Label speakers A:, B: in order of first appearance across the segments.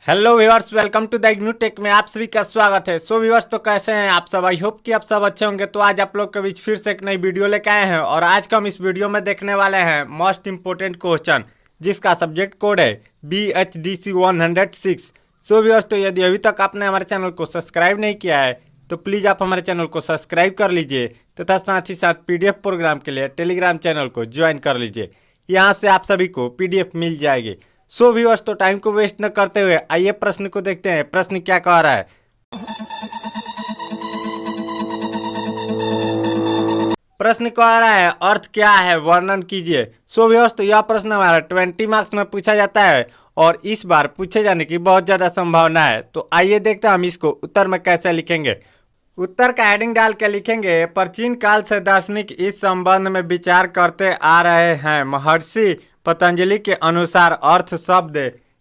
A: Hello viewers, welcome to the new tech में आप सभी का स्वागत है। सो व्यूअर्स, तो कैसे हैं आप सब? आई होप कि आप सब अच्छे होंगे। तो आज आप लोग के बीच फिर से एक नई वीडियो लेके आए हैं और आज का हम इस वीडियो में देखने वाले हैं मोस्ट इंपोर्टेंट क्वेश्चन, जिसका सब्जेक्ट कोड है BHDC 106। सो व्यूअर्स, तो यदि अभी तक आपने हमारे चैनल को सब्सक्राइब नहीं किया है तो प्लीज़ आप हमारे चैनल को सब्सक्राइब कर लीजिए तथा साथ ही साथ PDF प्रोग्राम के लिए टेलीग्राम चैनल को ज्वाइन कर लीजिए। यहाँ से आप सभी को PDF मिल जाएगी। सो व्यूअर्स, तो टाइम को वेस्ट न करते हुए आइए प्रश्न को देखते हैं। प्रश्न क्या कह रहा है? प्रश्न कह रहा है अर्थ क्या है, वर्णन कीजिए। सो व्यूअर्स, तो यह प्रश्न हमारा 20 मार्क्स में पूछा जाता है और इस बार पूछे जाने की बहुत ज़्यादा संभावना है। तो आइए देखते हैं हम इसको उत्तर में कैसे लिखेंगे। उत्तर का हेडिंग डाल के लिखेंगे, प्राचीन काल से दार्शनिक इस संबंध में विचार करते आ रहे हैं। महर्षि पतंजलि के अनुसार अर्थ शब्द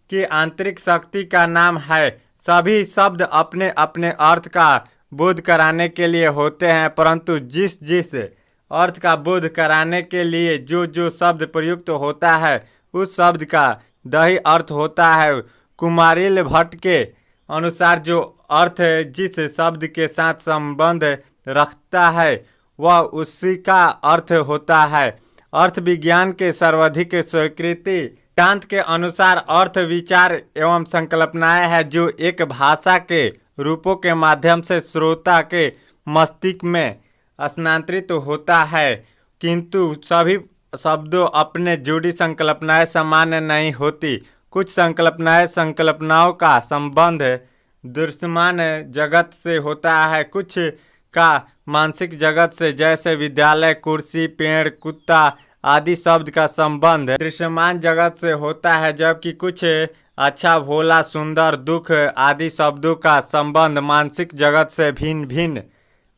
A: की आंतरिक शक्ति का नाम है। सभी शब्द अपने अपने अर्थ का बोध कराने के लिए होते हैं, परंतु जिस जिस अर्थ का बोध कराने के लिए जो जो शब्द प्रयुक्त होता है उस शब्द का दही अर्थ होता है। कुमारिल भट्ट के अनुसार जो अर्थ जिस शब्द के साथ संबंध रखता है वह उसी का अर्थ होता है। अर्थ विज्ञान के सर्वाधिक स्वीकृति सिद्धांत के अनुसार अर्थ विचार एवं संकल्पनाएं है जो एक भाषा के रूपों के माध्यम से श्रोता के मस्तिष्क में स्थानांतरित होता है, किंतु सभी शब्दों अपने जुड़ी संकल्पनाएं सामान्य नहीं होती। कुछ संकल्पनाओं का संबंध दृश्यमान जगत से होता है, कुछ का मानसिक जगत से, जैसे विद्यालय, कुर्सी, पेड़, कुत्ता आदि शब्द का संबंध दृश्यमान जगत से होता है, जबकि कुछ अच्छा, भोला, सुंदर, दुख आदि शब्दों का संबंध मानसिक जगत से भिन्न भिन्न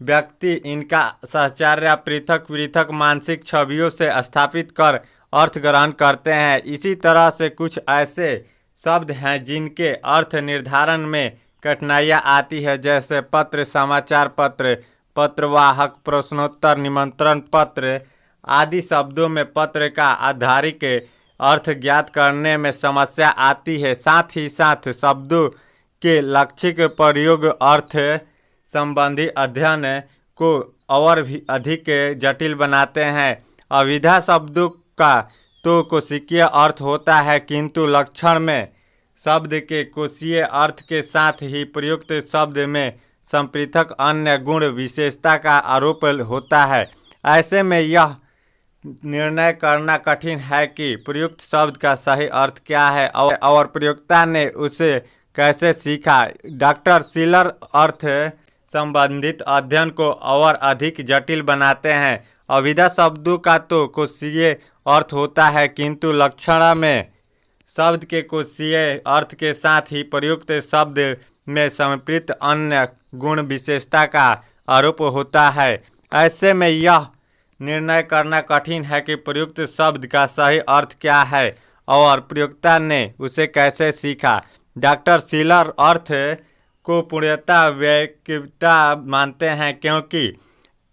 A: व्यक्ति इनका साहचर्य पृथक पृथक मानसिक छवियों से स्थापित कर अर्थ ग्रहण करते हैं। इसी तरह से कुछ ऐसे शब्द हैं जिनके अर्थ निर्धारण में कठिनाइयाँ आती है, जैसे पत्र, समाचार पत्र, पत्रवाहक, प्रश्नोत्तर, निमंत्रण पत्र आदि शब्दों में पत्र का आधारिक अर्थ ज्ञात करने में समस्या आती है। साथ ही साथ शब्दों के लक्षिक प्रयोग अर्थ संबंधी अध्ययन को और भी अधिक जटिल बनाते हैं। अविधा शब्दों का तो कोशिकीय अर्थ होता है, किंतु लक्षण में शब्द के कोशीय अर्थ के साथ ही प्रयुक्त शब्द में संपृथक अन्य गुण विशेषता का आरोप होता है। ऐसे में यह निर्णय करना कठिन है कि प्रयुक्त शब्द का सही अर्थ क्या है और प्रयोक्ता ने उसे कैसे सीखा। डॉक्टर शिलर अर्थ संबंधित अध्ययन को और अधिक जटिल बनाते हैं। अविधा शब्दों का तो कोशीय अर्थ होता है, किंतु लक्षण में शब्द के कोशीय अर्थ के साथ ही प्रयुक्त शब्द में संपृक्त अन्य गुण विशेषता का आरोप होता है। ऐसे में यह निर्णय करना कठिन है कि प्रयुक्त शब्द का सही अर्थ क्या है और प्रयोक्ता ने उसे कैसे सीखा। डॉक्टर शिलर अर्थ को पूर्णतः वैकल्पिकता मानते हैं, क्योंकि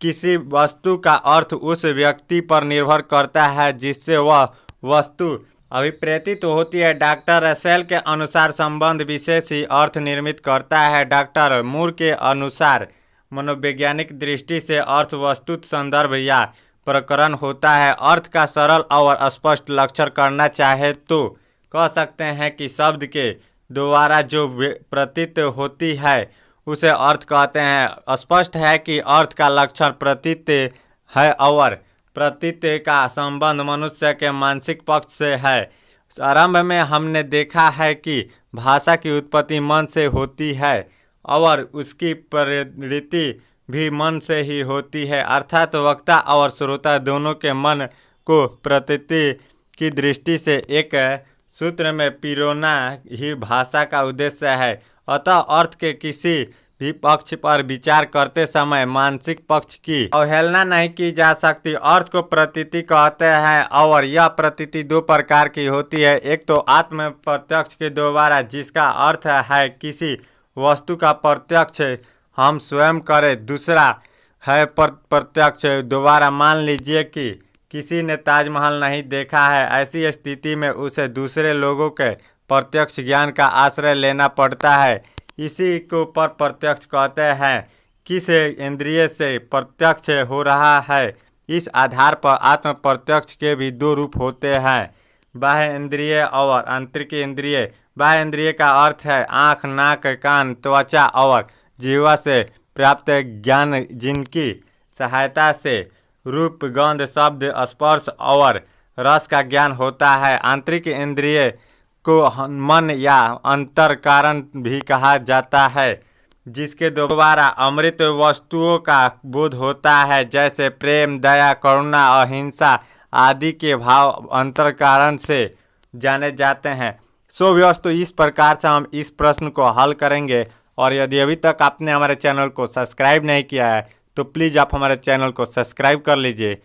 A: किसी वस्तु का अर्थ उस व्यक्ति पर निर्भर करता है जिससे वह वस्तु अभिप्रेतित होती है। डॉक्टर रसेल के अनुसार संबंध विशेष ही अर्थ निर्मित करता है। डॉक्टर मूर के अनुसार मनोवैज्ञानिक दृष्टि से अर्थ वस्तुत संदर्भ या प्रकरण होता है। अर्थ का सरल और स्पष्ट लक्षण करना चाहे तो कह सकते हैं कि शब्द के द्वारा जो प्रतीत होती है उसे अर्थ कहते हैं। स्पष्ट है कि अर्थ का लक्षण प्रतीत है और प्रतीत का संबंध मनुष्य के मानसिक पक्ष से है। आरंभ में हमने देखा है कि भाषा की उत्पत्ति मन से होती है और उसकी प्रवृत्ति भी मन से ही होती है, अर्थात वक्ता और श्रोता दोनों के मन को प्रतीति की दृष्टि से एक सूत्र में पिरोना ही भाषा का उद्देश्य है। अतः अर्थ के किसी भी पक्ष पर विचार करते समय मानसिक पक्ष की अवहेलना नहीं की जा सकती। अर्थ को प्रतीति कहते हैं और यह प्रतीति दो प्रकार की होती है। एक तो आत्म प्रत्यक्ष के द्वारा, जिसका अर्थ है किसी वस्तु का प्रत्यक्ष हम स्वयं करें। दूसरा है प्रत्यक्ष द्वारा। मान लीजिए कि किसी ने ताजमहल नहीं देखा है, ऐसी स्थिति में उसे दूसरे लोगों के प्रत्यक्ष ज्ञान का आश्रय लेना पड़ता है। इसी को पर प्रत्यक्ष कहते हैं। किस इंद्रिय से प्रत्यक्ष हो रहा है, इस आधार पर आत्म प्रत्यक्ष के भी दो रूप होते हैं, बाह्य इंद्रिय और आंतरिक इंद्रिय। बाह्य इंद्रिय का अर्थ है आँख, नाक, कान, त्वचा और जीवा से प्राप्त ज्ञान, जिनकी सहायता से रूप, गंध, शब्द, स्पर्श और रस का ज्ञान होता है। आंतरिक इंद्रिय को मन या अंतर कारण भी कहा जाता है, जिसके द्वारा अमृत वस्तुओं का बोध होता है, जैसे प्रेम, दया, करुणा, अहिंसा आदि के भाव अंतर कारण से जाने जाते हैं। सो दोस्तों, इस प्रकार से हम इस प्रश्न को हल करेंगे। और यदि अभी तक आपने हमारे चैनल को सब्सक्राइब नहीं किया है तो प्लीज़ आप हमारे चैनल को सब्सक्राइब कर लीजिए।